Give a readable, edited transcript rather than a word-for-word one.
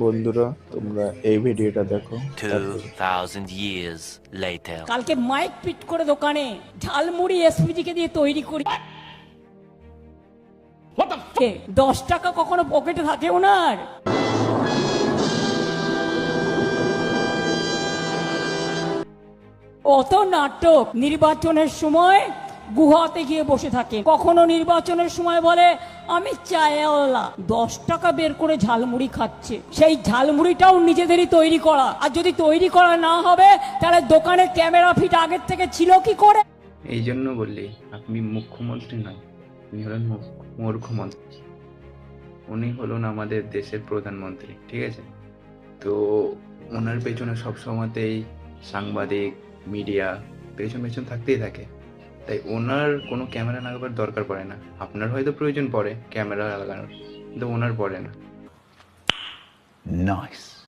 বন্ধুরা তোমরা এই ভিডিওটা দেখো, তারপর 2000 years later. কালকে মাইক ফিট করে দোকানে ঝালমুড়ি এসপিজি কে দিয়ে তৈরি করি। 10 টাকা কখনো পকেটে থাকে ওনার? অত নাটক নির্বাচনের সময় গুহাতে গিয়ে বসে থাকে, কখনো নির্বাচনের সময় বলে আমি চায়ওয়ালা, 10 টাকা বের করে ঝালমুড়ি খাচ্ছে। সেই ঝালমুড়িটাও নিজেদেরই তৈরি করা, আর যদি তৈরি করা না হবে তাহলে দোকানের ক্যামেরা ফিট আগের থেকে ছিল কি করে? এই জন্য বললি আপনি মুখ্যমন্ত্রী নয়, উনি হলেন মূর্খমন্ত্রী। উনি হলেন আমাদের দেশের প্রধানমন্ত্রী, ঠিক আছে? তো ওনার পেছনে সবসময়তেই সাংবাদিক মিডিয়া পেছন পেছন থাকতেই থাকে, তাই ওনার কোনো ক্যামেরা লাগাবার দরকার পড়ে না। আপনার হয়তো প্রয়োজন পড়ে ক্যামেরা লাগানোর, কিন্তু ওনার পড়ে না। Nice.